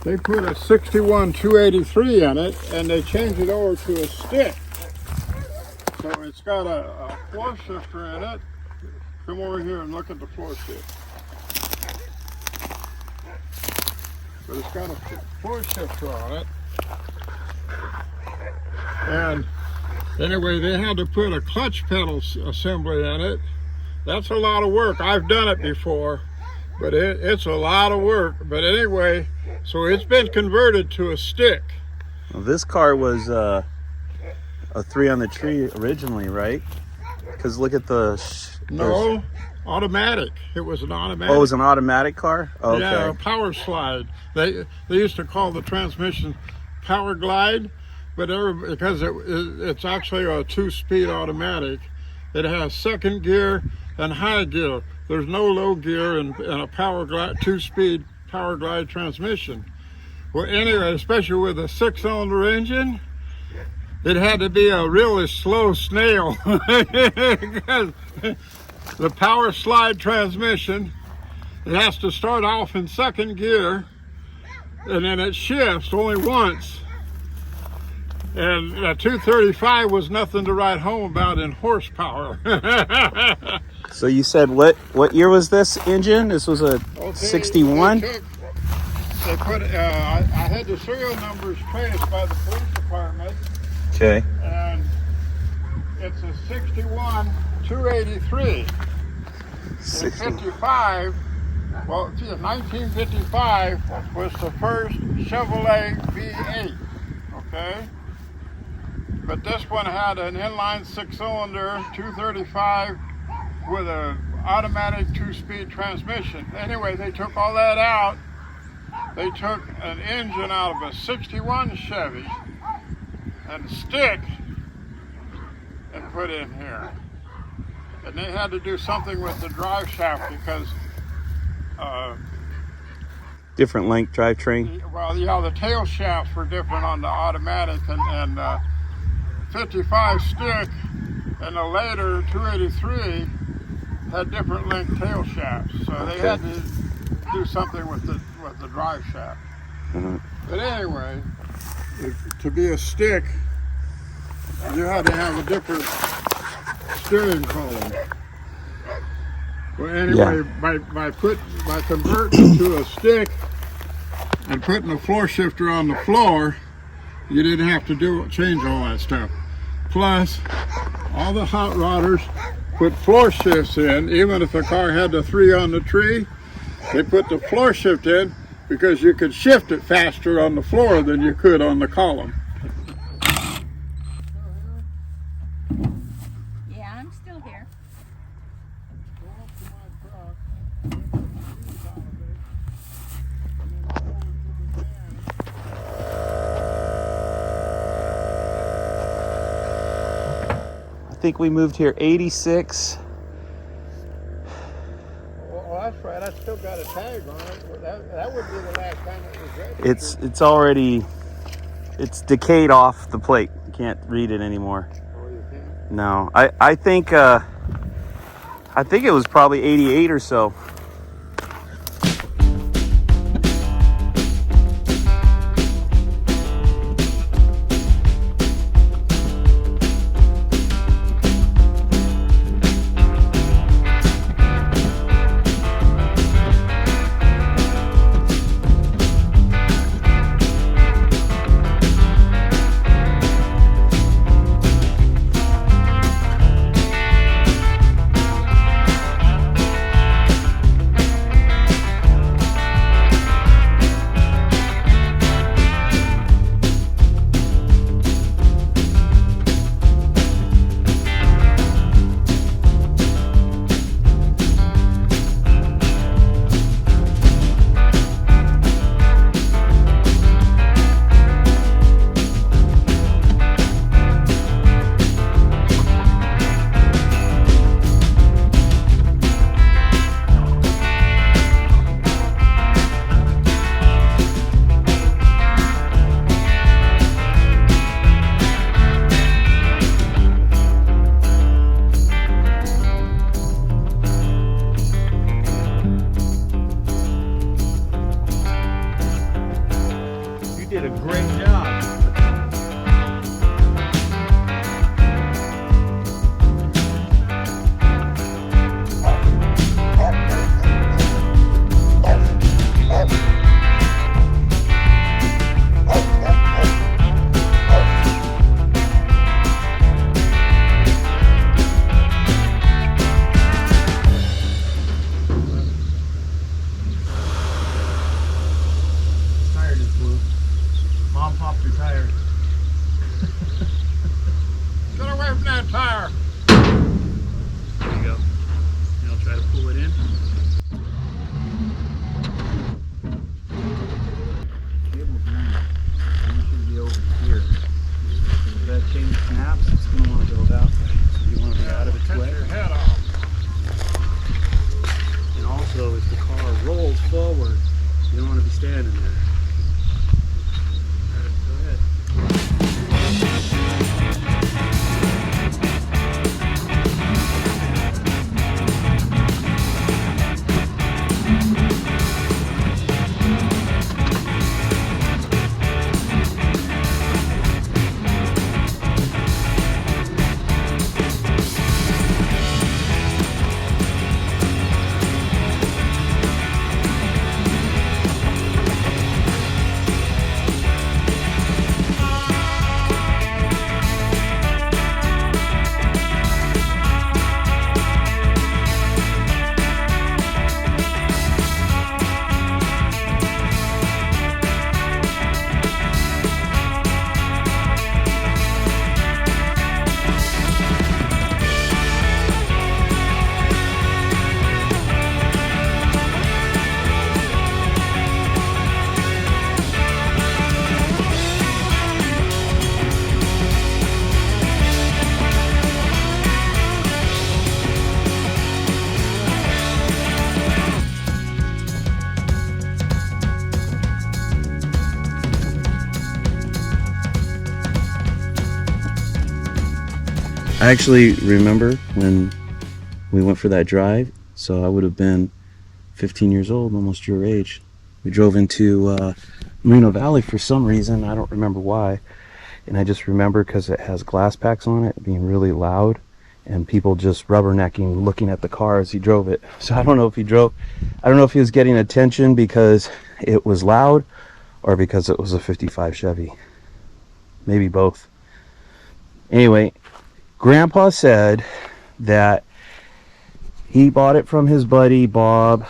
They put a 61 283 in it, and they changed it over to a stick. So it's got a floor shifter in it. Come over here and look at the floor shift. But it's got a floor shifter on it. And anyway, they had to put a clutch pedal assembly in it. That's a lot of work. I've done it before, but it's a lot of work. But anyway, so it's been converted to a stick. Well, this car was a 3 on the tree originally, right? Because look at the... No, automatic. It was an automatic. Oh, it was an automatic car? Okay. Yeah, a power slide. They used to call the transmission power glide, but because it's actually a 2-speed automatic. It has second gear and high gear. There's no low gear in a power glide, 2-speed power glide transmission. Well, anyway, especially with a 6-cylinder engine, it had to be a really slow snail because the power slide transmission, it has to start off in second gear, and then it shifts only once. And a 235 was nothing to write home about in horsepower. So you said what year was this engine? This was a 61? They put I had the serial numbers traced by the police department. Okay. And it's a 61 283. 55, well, 1955 was the first Chevrolet V8, okay? But this one had an inline 6-cylinder 235 with an automatic 2-speed transmission. Anyway, they took all that out. They took an engine out of a 61 Chevy and stick and put in here. And they had to do something with the drive shaft because different length drivetrain. Well, yeah, the tail shafts were different on the automatic, and 55 stick and the later 283 had different length tail shafts. So they had to do something with the drive shaft. Mm-hmm. But anyway, to be a stick, you had to have a different steering column. Well, anyway, by converting to a stick and putting a floor shifter on the floor, you didn't have to change all that stuff. Plus, all the hot rodders put floor shifts in, even if the car had the 3 on the tree. They put the floor shift in because you could shift it faster on the floor than you could on the column. Yeah, I'm still here. I think we moved here 86. Well, that's right. I still got a tag on it. That would be the last time it was registered. It's already, it's decayed off the plate. You can't read it anymore. Oh, you can't? No, I think it was probably 88 or so. did a great job. Mom popped her tire. Get away from that tire. There you go. And I'll try to pull it in. Cable's running. It should be over here. If that chain snaps, it's going to want to go that way. So you want to be out of its Cut way. your head off. And also, if the car rolls forward, you don't want to be standing there. I actually remember when we went for that drive, so I would have been 15 years old, almost your age. We drove into Merino Valley for some reason, I don't remember why, and I just remember because it has glass packs on it being really loud and people just rubbernecking looking at the car as he drove it. So I don't know if he was getting attention because it was loud or because it was a 55 Chevy. Maybe both. Anyway, Grandpa said that he bought it from his buddy Bob.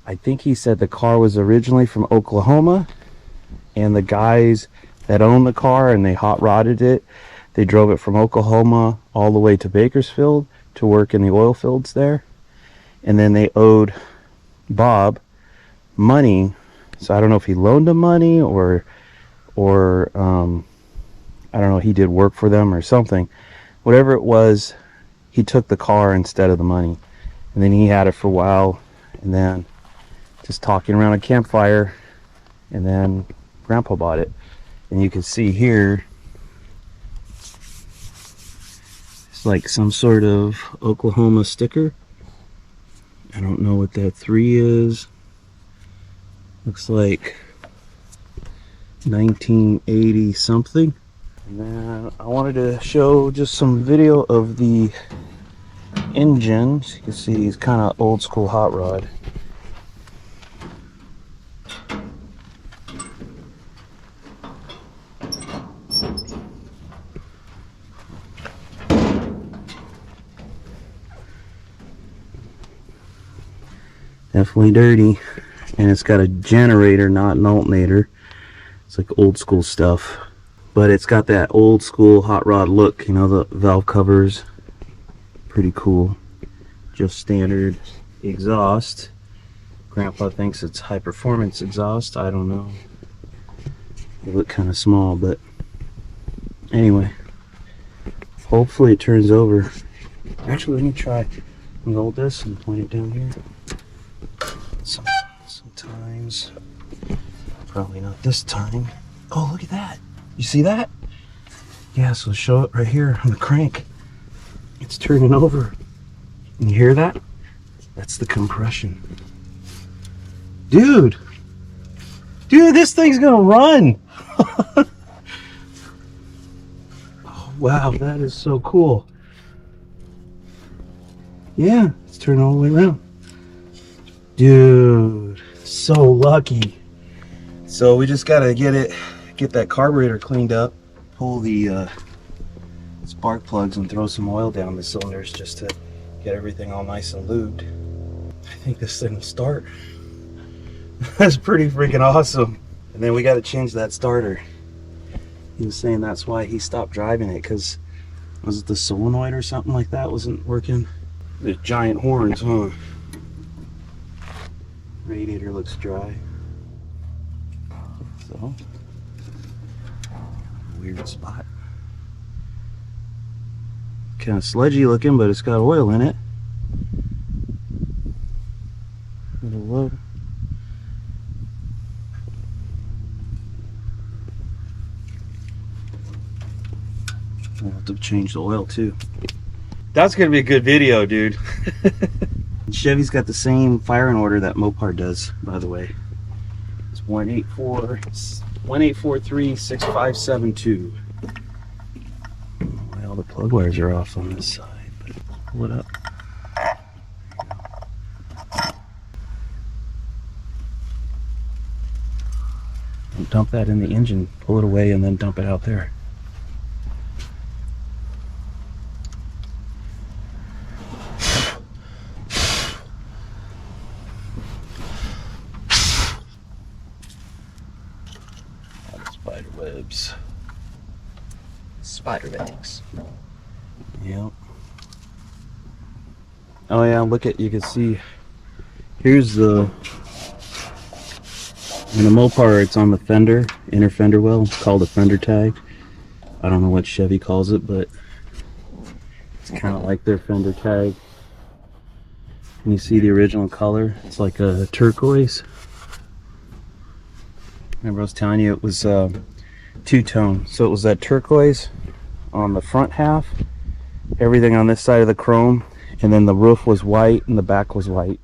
I think he said the car was originally from Oklahoma, and the guys that owned the car and they hot rodded it, they drove it from Oklahoma all the way to Bakersfield to work in the oil fields there, and then they owed Bob money. So I don't know if he loaned him money or I don't know, he did work for them or something. Whatever it was, he took the car instead of the money. And then he had it for a while, and then just talking around a campfire, and then Grandpa bought it. And you can see here, it's like some sort of Oklahoma sticker. I don't know what that 3 is. Looks like 1980 something. And then I wanted to show just some video of the engine. So you can see he's kind of old school hot rod. Definitely dirty. And it's got a generator, not an alternator. It's like old school stuff. But it's got that old school hot rod look, you know, the valve covers. Pretty cool. Just standard exhaust. Grandpa thinks it's high performance exhaust. I don't know. They look kind of small, but anyway. Hopefully it turns over. Actually, let me try and hold this and point it down here. Sometimes. Probably not this time. Oh, look at that. You see that? Yeah, so show it right here on the crank. It's turning over. And you hear that? That's the compression. Dude, this thing's gonna run. Wow, that is so cool. Yeah, let's turn all the way around. Dude, so lucky. So we just gotta get that carburetor cleaned up, pull the spark plugs and throw some oil down the cylinders just to get everything all nice and lubed. I think this thing will start. That's pretty freaking awesome. And then we got to change that starter. He was saying that's why he stopped driving it, because was it the solenoid or something like that wasn't working? The giant horns, huh? Radiator looks dry. So, weird spot. Kind of sludgy looking, but it's got oil in it. A little low. I'll have to change the oil too. That's gonna be a good video, dude. Chevy's got the same firing order that Mopar does, by the way. It's 18436572. All the plug wires are off on this side, but pull it up. Dump that in the engine, pull it away, and then dump it out there. Spider webs. Spider legs. Yep. Oh yeah, look at, you can see, here's the, in the Mopar it's on the fender, inner fender well, it's called a fender tag. I don't know what Chevy calls it, but it's kind of like their fender tag. And you see the original color, it's like a turquoise. Remember I was telling you it was two-tone, so it was that turquoise on the front half, everything on this side of the chrome, and then the roof was white and the back was white.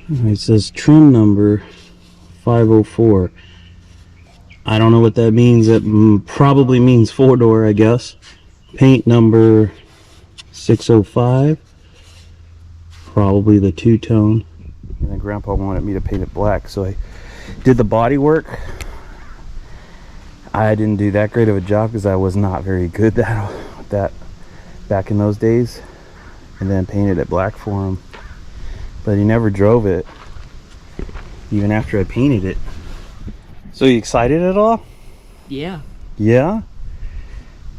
It says trim number 504. I don't know what that means. It probably means 4-door, I guess. Paint number 605. Probably the two-tone. And then Grandpa wanted me to paint it black, so I did the body work. I didn't do that great of a job because I was not very good at that back in those days. And then painted it black for him. But he never drove it, even after I painted it. So you excited at all? Yeah. Yeah?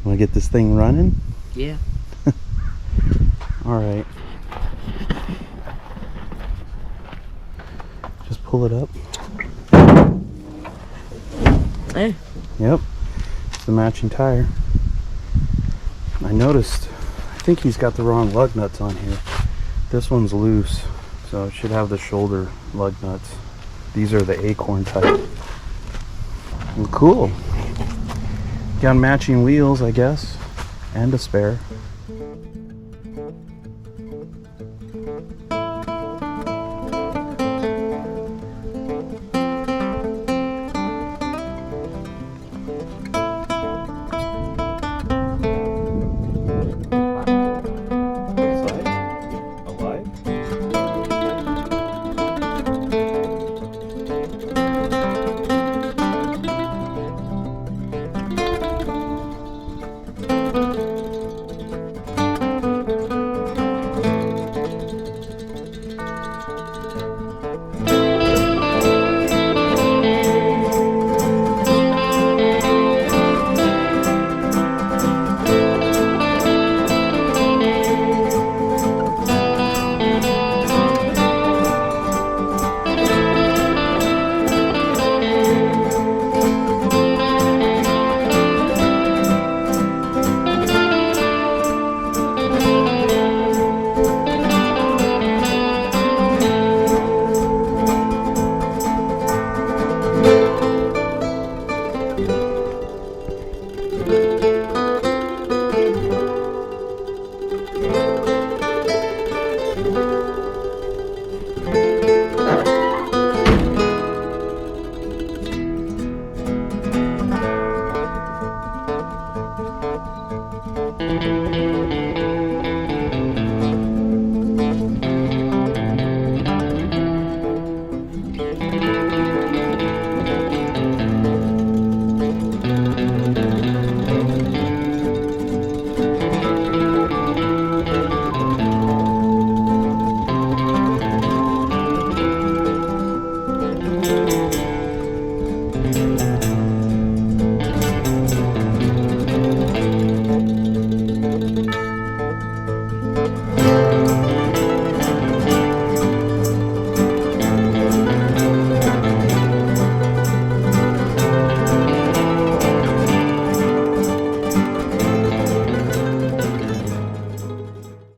Want to get this thing running? Yeah. Alright. Just pull it up. Hey. Yep. It's the matching tire. I noticed, I think he's got the wrong lug nuts on here. This one's loose, so it should have the shoulder lug nuts. These are the acorn type. Well, cool. Got matching wheels, I guess, and a spare.